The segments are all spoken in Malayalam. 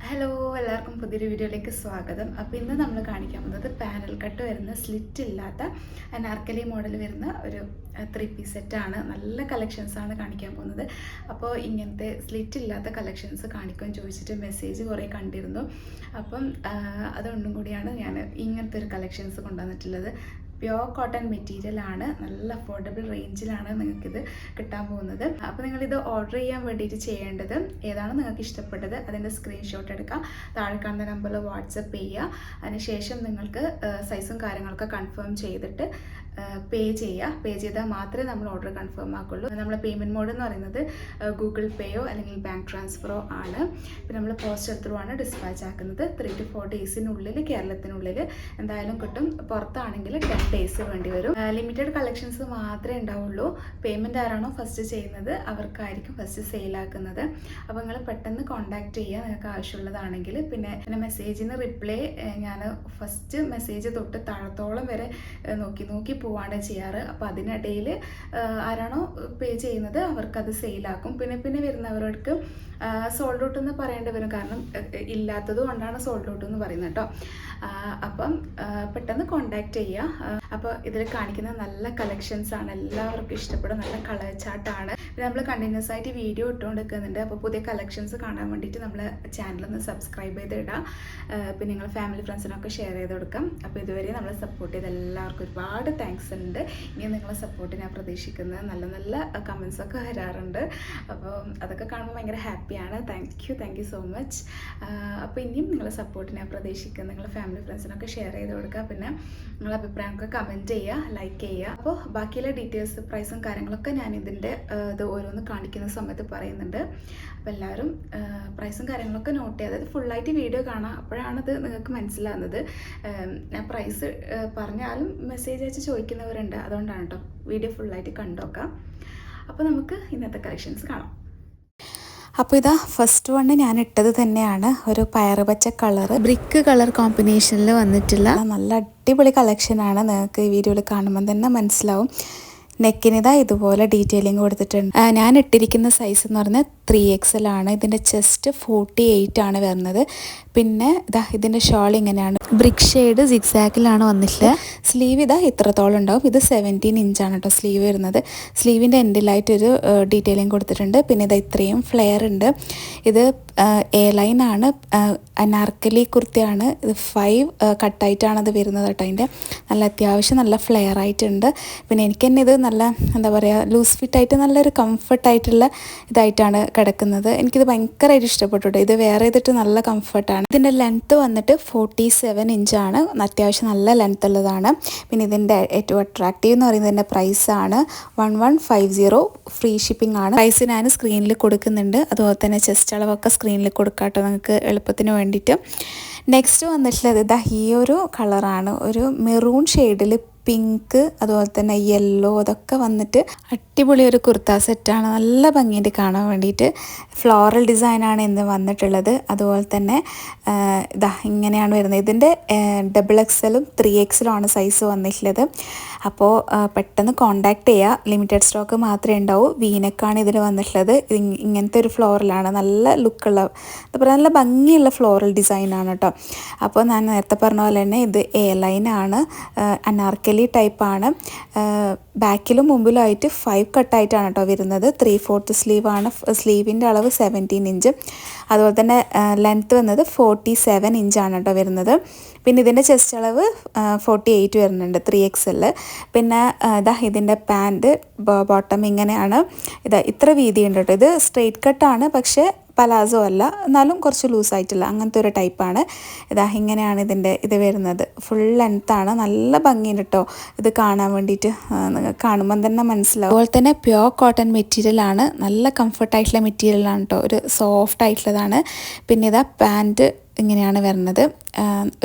ഹലോ എല്ലാവർക്കും പുതിയൊരു വീഡിയോയിലേക്ക് സ്വാഗതം. അപ്പോൾ ഇന്ന് നമ്മൾ കാണിക്കാൻ പോകുന്നത് പാനൽ കട്ട് വരുന്ന സ്ലിറ്റ് ഇല്ലാത്ത അനാർക്കലി മോഡൽ വരുന്ന ഒരു 3 പീസ് സെറ്റാണ്. നല്ല കളക്ഷൻസാണ് കാണിക്കാൻ പോകുന്നത്. അപ്പോൾ ഇങ്ങനത്തെ സ്ലിറ്റ് ഇല്ലാത്ത കളക്ഷൻസ് കാണിക്കുമെന്ന് ചോദിച്ചിട്ട് മെസ്സേജ് കുറേ കണ്ടിരുന്നു. അപ്പം അതുകൊണ്ടും കൂടിയാണ് ഞാൻ ഇങ്ങനത്തെ ഒരു കളക്ഷൻസ് കൊണ്ടുവന്നിട്ടുള്ളത്. പ്യോർ കോട്ടൺ മെറ്റീരിയലാണ്, നല്ല അഫോർഡബിൾ റേഞ്ചിലാണ് നിങ്ങൾക്കിത് കിട്ടാൻ പോകുന്നത്. അപ്പോൾ നിങ്ങളിത് ഓർഡർ ചെയ്യാൻ വേണ്ടിയിട്ട് ചെയ്യേണ്ടത് ഏതാണ് നിങ്ങൾക്ക് ഇഷ്ടപ്പെട്ടത് അതിൻ്റെ സ്ക്രീൻഷോട്ട് എടുക്കുക, താഴെ കാണുന്ന നമ്പറിൽ വാട്സപ്പ് ചെയ്യുക. അതിനുശേഷം നിങ്ങൾക്ക് സൈസും കാര്യങ്ങളൊക്കെ കൺഫേം ചെയ്തിട്ട് പേ ചെയ്താൽ മാത്രമേ നമ്മൾ ഓർഡർ കൺഫേം ആക്കുള്ളൂ. നമ്മളെ പേയ്മെൻറ്റ് മോഡ് എന്ന് പറയുന്നത് ഗൂഗിൾ പേയോ അല്ലെങ്കിൽ ബാങ്ക് ട്രാൻസ്ഫറോ ആണ്. പിന്നെ നമ്മൾ പോസ്റ്റൽ ത്രൂ ആണ് ഡിസ്പാച്ച് ആക്കുന്നത്. 3 to 4 ഡേയ്സിനുള്ളിൽ കേരളത്തിനുള്ളിൽ എന്തായാലും കിട്ടും. പുറത്താണെങ്കിൽ 10 ഡേയ്സ് വേണ്ടി വരും. ലിമിറ്റഡ് കളക്ഷൻസ് മാത്രമേ ഉണ്ടാവുള്ളൂ. പേയ്മെൻറ്റ് ആരാണോ ഫസ്റ്റ് ചെയ്യുന്നത് അവർക്കായിരിക്കും ഫസ്റ്റ് സെയിലാക്കുന്നത്. അപ്പോൾ നിങ്ങൾ പെട്ടെന്ന് കോൺടാക്റ്റ് ചെയ്യുക നിങ്ങൾക്ക് ആവശ്യമുള്ളതാണെങ്കിൽ. പിന്നെ മെസ്സേജിന് റിപ്ലൈ ഞാൻ ഫസ്റ്റ് മെസ്സേജ് തൊട്ട് താഴത്തോളം വരെ നോക്കി പോവാണ് ചെയ്യാറ്. അപ്പോൾ അതിനിടയിൽ ആരാണോ പേ ചെയ്യുന്നത് അവർക്കത് സെയിലാക്കും. പിന്നെ വരുന്നവർക്ക് സോൾഡ് ഔട്ട് എന്ന് പറയേണ്ടി വരും, കാരണം ഇല്ലാത്തത് കൊണ്ടാണ് സോൾഡ് ഔട്ട് എന്ന് പറയുന്നത് കേട്ടോ. അപ്പം പെട്ടെന്ന് കോണ്ടാക്ട് ചെയ്യുക. അപ്പോൾ ഇതിൽ കാണിക്കുന്ന നല്ല കളക്ഷൻസ് ആണ്, എല്ലാവർക്കും ഇഷ്ടപ്പെടും. നല്ല കളർ ചാർട്ടാണ്. നമ്മൾ കണ്ടിന്യൂസ് ആയിട്ട് വീഡിയോ ഇട്ടുകൊണ്ടിരിക്കുന്നുണ്ട്. അപ്പോൾ പുതിയ കളക്ഷൻസ് കാണാൻ വേണ്ടിയിട്ട് നമ്മൾ ചാനലൊന്ന് സബ്സ്ക്രൈബ് ചെയ്ത് ഇടാം. പിന്നെ നിങ്ങൾ ഫാമിലി ഫ്രണ്ട്സിനൊക്കെ ഷെയർ ചെയ്ത് കൊടുക്കാം. അപ്പോൾ ഇതുവരെ നമ്മളെ സപ്പോർട്ട് ചെയ്ത് എല്ലാവർക്കും ഒരുപാട് താങ്ക്സ് ഉണ്ട്. ഇനി നിങ്ങളെ സപ്പോർട്ട് ഞാൻ പ്രതീക്ഷിക്കുന്നത്. നല്ല കമൻസൊക്കെ വരാറുണ്ട്. അപ്പോൾ അതൊക്കെ കാണുമ്പോൾ ഭയങ്കര ഹാപ്പിയാണ്. Thank you so much. അപ്പോൾ ഇനിയും നിങ്ങളെ സപ്പോർട്ട് ഞാൻ പ്രതീക്ഷിക്കുന്നത്. നിങ്ങളെ ഫാമിലി ഫ്രണ്ട്സിനൊക്കെ ഷെയർ ചെയ്ത് കൊടുക്കുക. പിന്നെ നിങ്ങളുടെ അഭിപ്രായമൊക്കെ കമൻറ്റ് ചെയ്യുക, ലൈക്ക് ചെയ്യുക. അപ്പോൾ ബാക്കിയുള്ള ഡീറ്റെയിൽസ് പ്രൈസും കാര്യങ്ങളൊക്കെ ഞാൻ ഇതിൻ്റെ ഇത് ഓരോന്ന് കാണിക്കുന്ന സമയത്ത് പറയുന്നുണ്ട്. അപ്പോൾ എല്ലാവരും പ്രൈസും കാര്യങ്ങളൊക്കെ നോട്ട് ചെയ്യുക. അതായത് ഫുള്ളായിട്ട് വീഡിയോ കാണാം, അപ്പോഴാണത് നിങ്ങൾക്ക് മനസ്സിലാകുന്നത്. ഞാൻ പ്രൈസ് പറഞ്ഞാലും മെസ്സേജ് അയച്ച് ചോദിക്കുന്നവരുണ്ട്, അതുകൊണ്ടാണ് കേട്ടോ. വീഡിയോ ഫുള്ളായിട്ട് കണ്ടോക്കാം. അപ്പോൾ നമുക്ക് ഇന്നത്തെ കളക്ഷൻസ് കാണാം. അപ്പോൾ ഇതാ ഫസ്റ്റ് വണ് ഞാൻ ഇട്ടത് തന്നെയാണ്. ഒരു പയറുപച്ച കളറ് ബ്രിക്ക് കളർ കോമ്പിനേഷനിൽ വന്നിട്ടുള്ള നല്ല അടിപൊളി കളക്ഷനാണ്. നിങ്ങൾക്ക് ഈ വീഡിയോയിൽ കാണുമ്പോൾ തന്നെ മനസ്സിലാവും. നെക്കിനിതാ ഇതുപോലെ ഡീറ്റെയിലിംഗ് കൊടുത്തിട്ടുണ്ട്. ഞാൻ ഇട്ടിരിക്കുന്ന സൈസ് എന്ന് പറഞ്ഞാൽ 3XL ആണ്. ഇതിൻ്റെ ചെസ്റ്റ് 48 ആണ് വരുന്നത്. പിന്നെ ഇതാ ഇതിൻ്റെ ഷോൾ ഇങ്ങനെയാണ്, ബ്രിക്ക് ഷെയ്ഡ് സിക്സാക്കിലാണ് വന്നിട്ടുള്ളത്. സ്ലീവ് ഇതാ ഇത്രത്തോളം ഉണ്ടാവും. ഇത് 17 ഇഞ്ചാണ് കേട്ടോ സ്ലീവ് വരുന്നത്. സ്ലീവിൻ്റെ എൻഡിലായിട്ടൊരു ഡീറ്റെയിലിംഗ് കൊടുത്തിട്ടുണ്ട്. പിന്നെ ഇതാ ഇത്രയും ഫ്ലെയർ ഉണ്ട്. ഇത് A-line ആണ്, അനാർക്കലി കുർത്തിയാണ്. ഇത് 5 കട്ടായിട്ടാണ് അത് വരുന്നത് കേട്ടോ. അതിൻ്റെ നല്ല അത്യാവശ്യം നല്ല ഫ്ലെയർ ആയിട്ടുണ്ട്. പിന്നെ എനിക്ക് തന്നെ ഇത് നല്ല എന്താ പറയുക, ലൂസ് ഫിറ്റായിട്ട് നല്ലൊരു കംഫർട്ടായിട്ടുള്ള ഇതായിട്ടാണ് കിടക്കുന്നത്. എനിക്കിത് ഭയങ്കരമായിട്ട് ഇഷ്ടപ്പെട്ടു. ഇത് വെയർ ചെയ്തിട്ട് നല്ല കംഫർട്ടാണ്. ഇതിൻ്റെ ലെങ്ത്ത് വന്നിട്ട് 47 ഇഞ്ചാണ്. അത്യാവശ്യം നല്ല ലെങ്ത്ത് ഉള്ളതാണ്. പിന്നെ ഇതിൻ്റെ ഏറ്റവും അട്രാക്റ്റീവ് എന്ന് പറയുന്നത് ഇതിൻ്റെ പ്രൈസാണ് 1150. ഫ്രീ ഷിപ്പിംഗ് ആണ്. പ്രൈസ് ഞാൻ സ്ക്രീനിൽ കൊടുക്കുന്നുണ്ട്. അതുപോലെ തന്നെ ചെസ്റ്റ് അളവൊക്കെ സ്ക്രീനിൽ കൊടുക്കാം കേട്ടോ, നിങ്ങൾക്ക് എളുപ്പത്തിന് വേണ്ടിയിട്ട്. നെക്സ്റ്റ് വന്നിട്ടുള്ളത് ഇതാ ഈ ഒരു കളറാണ്. ഒരു മെറൂൺ ഷെയ്ഡിൽ പിങ്ക് അതുപോലെ തന്നെ യെല്ലോ അതൊക്കെ വന്നിട്ട് അടിപൊളി ഒരു കുർത്ത സെറ്റാണ്. നല്ല ഭംഗിയുണ്ട് കാണാൻ വേണ്ടിയിട്ട്. ഫ്ലോറൽ ഡിസൈനാണ് ഇന്ന് വന്നിട്ടുള്ളത്. അതുപോലെ തന്നെ ഇതാ ഇങ്ങനെയാണ് വരുന്നത്. ഇതിൻ്റെ XXL 3XL ആണ് സൈസ് വന്നിട്ടുള്ളത്. അപ്പോൾ പെട്ടെന്ന് കോണ്ടാക്ട് ചെയ്യുക. ലിമിറ്റഡ് സ്റ്റോക്ക് മാത്രമേ ഉണ്ടാവൂ. വീനക്കാണ് ഇതിൽ വന്നിട്ടുള്ളത്. ഇങ്ങനത്തെ ഒരു ഫ്ലോറലാണ്, നല്ല ലുക്കുള്ള എന്താ പറയുക, നല്ല ഭംഗിയുള്ള ഫ്ലോറൽ ഡിസൈനാണ് കേട്ടോ. അപ്പോൾ ഞാൻ നേരത്തെ പറഞ്ഞ പോലെ തന്നെ ഇത് A-line ആണ്, അനാർക്കലി ടൈപ്പാണ്. ബാക്കിലും മുമ്പിലുമായിട്ട് 5 കട്ടായിട്ടാണ് കേട്ടോ വരുന്നത്. 3/4 സ്ലീവാണ്. സ്ലീവിൻ്റെ അളവ് 17 ഇഞ്ച്. അതുപോലെ തന്നെ ലെങ്ത്ത് വന്നത് 47 ഇഞ്ചാണ് കേട്ടോ വരുന്നത്. പിന്നെ ഇതിൻ്റെ ചെസ്റ്റ് അളവ് 48 വരുന്നുണ്ട്, 3XL. പിന്നെ ഇതാ ഇതിൻ്റെ പാൻറ്റ് ബോട്ടം ഇങ്ങനെയാണ്. ഇത്ര വീതിയുണ്ട് കേട്ടോ. ഇത് സ്ട്രെയിറ്റ് കട്ടാണ്, പക്ഷേ പലാസോ അല്ല, എന്നാലും കുറച്ച് ലൂസായിട്ടുള്ള അങ്ങനത്തെ ഒരു ടൈപ്പാണ്. ഇങ്ങനെയാണ് ഇത് വരുന്നത്. ഫുൾ ലെങ്ത്താണ്. നല്ല ഭംഗിയുണ്ട് കേട്ടോ ഇത് കാണാൻ വേണ്ടിയിട്ട്. കാണുമ്പം തന്നെ മനസ്സിലാവും. അതുപോലെ തന്നെ പ്യോർ കോട്ടൺ മെറ്റീരിയലാണ്. നല്ല കംഫർട്ടായിട്ടുള്ള മെറ്റീരിയലാണ് കേട്ടോ. ഒരു സോഫ്റ്റ് ആയിട്ടുള്ളതാണ്. പിന്നെ പാൻറ്റ് ഇങ്ങനെയാണ് വരുന്നത്.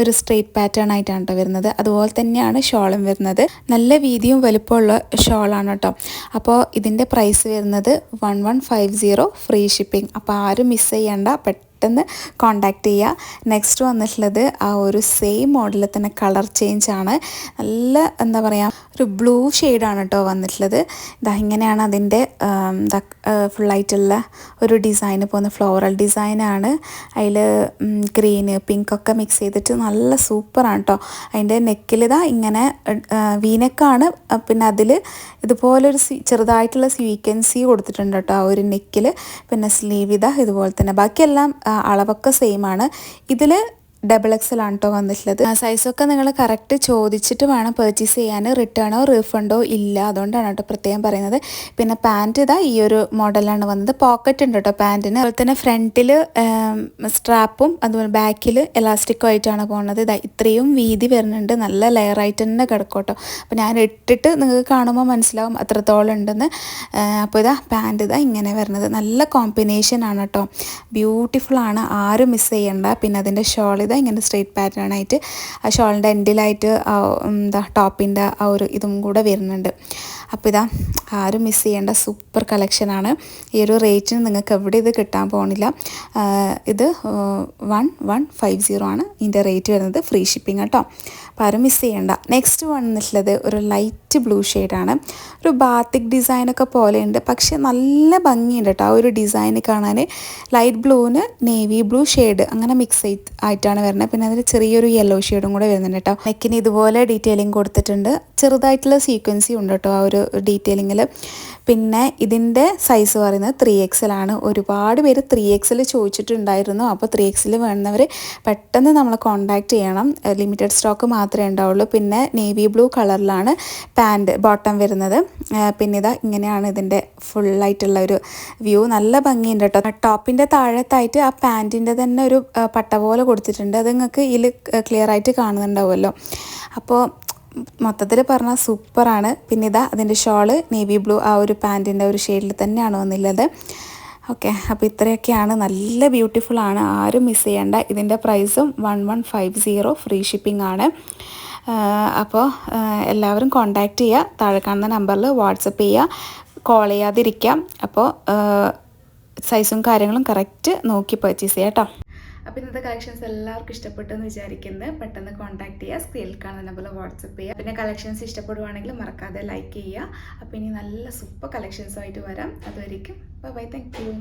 ഒരു സ്ട്രെയിറ്റ് പാറ്റേൺ ആയിട്ടാണ് കേട്ടോ വരുന്നത്. അതുപോലെ തന്നെയാണ് ഷോളും വരുന്നത്. നല്ല വീതിയും വലുപ്പമുള്ള ഷോളാണ് കേട്ടോ. അപ്പോൾ ഇതിൻ്റെ പ്രൈസ് വരുന്നത് 1150. Free shipping. അപ്പോൾ ആരും മിസ് ചെയ്യണ്ട, പെട്ടെന്ന് കോണ്ടാക്ട് ചെയ്യുക. നെക്സ്റ്റ് വന്നിട്ടുള്ളത് ആ ഒരു സെയിം മോഡലിൽ തന്നെ കളർ ചേഞ്ച് ആണ്. നല്ല എന്താ പറയുക, ഒരു ബ്ലൂ ഷെയ്ഡാണ് കേട്ടോ വന്നിട്ടുള്ളത്. ഇതാ ഇങ്ങനെയാണ് അതിൻ്റെ ഫുള്ളായിട്ടുള്ള ഒരു ഡിസൈന് പോകുന്ന ഫ്ലോറൽ ഡിസൈനാണ്. അതിൽ ഗ്രീന് പിങ്കൊക്കെ മിക്സ് ചെയ്തിട്ട് നല്ല സൂപ്പറാണ് കേട്ടോ. അതിൻ്റെ നെക്കിലിതാ ഇങ്ങനെ വീനെക്കാണ്, പിന്നെ അതിൽ ഇതുപോലൊരു ചെറുതായിട്ടുള്ള സ്വീക്കൻസി കൊടുത്തിട്ടുണ്ട് കേട്ടോ ആ ഒരു നെക്കിൽ. പിന്നെ സ്ലീവ് ഇതാ ഇതുപോലെ തന്നെ, ബാക്കിയെല്ലാം അളവൊക്കെ സെയിം ആണ്. ഇതിൽ XXL ആണ് കേട്ടോ വന്നിട്ടുള്ളത്. സൈസൊക്കെ നിങ്ങൾ കറക്റ്റ് ചോദിച്ചിട്ട് വേണം പർച്ചേസ് ചെയ്യാൻ. റിട്ടേണോ റീഫണ്ടോ ഇല്ല, അതുകൊണ്ടാണ് കേട്ടോ പ്രത്യേകം പറയുന്നത്. പിന്നെ പാൻറ്റ് ഇതാ ഈ ഒരു മോഡലാണ് വന്നത്. പോക്കറ്റ് ഉണ്ട് കേട്ടോ പാൻറ്റിന്. അതുപോലെ തന്നെ ഫ്രണ്ടിൽ സ്ട്രാപ്പും അതുപോലെ ബാക്കിൽ എലാസ്റ്റിക്കും ആയിട്ടാണ് പോകുന്നത്. ഇതാ ഇത്രയും വീതി വരുന്നുണ്ട്, നല്ല ലെയറായിട്ട് തന്നെ കിടക്കും കേട്ടോ. അപ്പോൾ ഞാൻ ഇട്ടിട്ട് നിങ്ങൾക്ക് കാണുമ്പോൾ മനസ്സിലാവും അത്രത്തോളം ഉണ്ടെന്ന്. അപ്പോൾ ഇതാ പാൻറ്റ് ഇതാ ഇങ്ങനെ വരുന്നത്, നല്ല കോമ്പിനേഷൻ ആണ് കേട്ടോ, ബ്യൂട്ടിഫുള്ളാണ്, ആരും മിസ് ചെയ്യണ്ട. പിന്നെ അതിൻ്റെ ഷോൾ ഇതാ ഇങ്ങനെ സ്ട്രെയിറ്റ് പാറ്റേൺ ആയിട്ട് ആ ഷോളിൻ്റെ എൻഡിലായിട്ട് എന്താ ടോപ്പിൻ്റെ ആ ഒരു ഇതും കൂടെ വരുന്നുണ്ട്. അപ്പോൾ ഇതാ ആരും മിസ് ചെയ്യേണ്ട സൂപ്പർ കളക്ഷനാണ്. ഈ ഒരു റേറ്റിന് നിങ്ങൾക്ക് എവിടെ ഇത് കിട്ടാൻ പോകുന്നില്ല. ഇത് 1150 ആണ് ഇതിൻ്റെ റേറ്റ് വരുന്നത്, ഫ്രീ ഷിപ്പിംഗ് കേട്ടോ. അപ്പോൾ ആരും മിസ് ചെയ്യേണ്ട. നെക്സ്റ്റ് വന്നിട്ടുള്ളത് ഒരു ലൈറ്റ് ബ്ലൂ ഷെയ്ഡാണ്. ഒരു ബാത്തിക് ഡിസൈനൊക്കെ പോലെയുണ്ട്, പക്ഷേ നല്ല ഭംഗിയുണ്ട് കേട്ടോ ആ ഒരു ഡിസൈൻ കാണാൻ. ലൈറ്റ് ബ്ലൂവിന് നേവി ബ്ലൂ ഷെയ്ഡ് അങ്ങനെ മിക്സ് ആയിട്ടാണ് വരുന്നത്. പിന്നെ അതിൽ ചെറിയൊരു യെല്ലോ ഷെയ്ഡും കൂടെ വരുന്നുണ്ട് കേട്ടോ. നെക്കിന് ഇതുപോലെ ഡീറ്റെയിലിംഗ് കൊടുത്തിട്ടുണ്ട്, ചെറുതായിട്ടുള്ള സീക്വൻസി ഉണ്ട് കേട്ടോ ആ ഒരു ഡീറ്റെയിലിങ്ങിൽ. പിന്നെ ഇതിൻ്റെ സൈസ് പറയുന്നത് 3XL ആണ്. ഒരുപാട് പേര് 3XL ചോദിച്ചിട്ടുണ്ടായിരുന്നു. അപ്പോൾ 3XL വേണമെന്നവർ പെട്ടെന്ന് നമ്മളെ കോൺടാക്റ്റ് ചെയ്യണം, ലിമിറ്റഡ് സ്റ്റോക്ക് മാത്രമേ ഉണ്ടാവുള്ളൂ. പിന്നെ നേവി ബ്ലൂ കളറിലാണ് പാൻറ്റ് ബോട്ടം വരുന്നത്. പിന്നെ ഇതാ ഇങ്ങനെയാണ് ഇതിൻ്റെ ഫുള്ളായിട്ടുള്ള ഒരു വ്യൂ, നല്ല ഭംഗിയുണ്ട് കേട്ടോ. ടോപ്പിൻ്റെ താഴത്തായിട്ട് ആ പാൻറ്റിൻ്റെ തന്നെ ഒരു പട്ട പോലെ കൊടുത്തിട്ടുണ്ട്, അത് നിങ്ങൾക്ക് ഇതിൽ ക്ലിയർ ആയിട്ട് കാണുന്നുണ്ടാവുമല്ലോ. അപ്പോൾ മൊത്തത്തിൽ പറഞ്ഞാൽ സൂപ്പറാണ്. പിന്നെ ഇതാ അതിൻ്റെ ഷോള് നേവി ബ്ലൂ ആ ഒരു പാൻറ്റിൻ്റെ ഒരു ഷെയ്ഡിൽ തന്നെയാണ് വന്നുള്ളത്. ഓക്കെ, അപ്പോൾ ഇത്രയൊക്കെയാണ്, നല്ല ബ്യൂട്ടിഫുള്ളാണ്, ആരും മിസ് ചെയ്യേണ്ട. ഇതിൻ്റെ പ്രൈസും 1150, ഫ്രീ ഷിപ്പിംഗ് ആണ്. അപ്പോൾ എല്ലാവരും കോൺടാക്റ്റ് ചെയ്യുക, താഴെ കാണുന്ന നമ്പറിൽ വാട്സപ്പ് ചെയ്യുക, കോൾ ചെയ്യാതിരിക്കുക. അപ്പോൾ സൈസും കാര്യങ്ങളും കറക്റ്റ് നോക്കി പർച്ചേസ് ചെയ്യാം കേട്ടോ. അപ്പോൾ ഇന്നത്തെ കളക്ഷൻസ് എല്ലാവർക്കും ഇഷ്ടപ്പെട്ടെന്ന് വിചാരിക്കുന്നത്. പെട്ടെന്ന് കോൺടാക്ട് ചെയ്യുക, സ്ക്രീനിൽ കാണുന്ന നമ്പറിൽ വാട്സപ്പ് ചെയ്യുക. പിന്നെ കളക്ഷൻസ് ഇഷ്ടപ്പെടുവാണെങ്കിൽ മറക്കാതെ ലൈക്ക് ചെയ്യുക. അപ്പോൾ ഇനി നല്ല സൂപ്പർ കളക്ഷൻസുമായിട്ട് വരാം. അതുവരെയ്ക്കും ബൈ, താങ്ക് യു.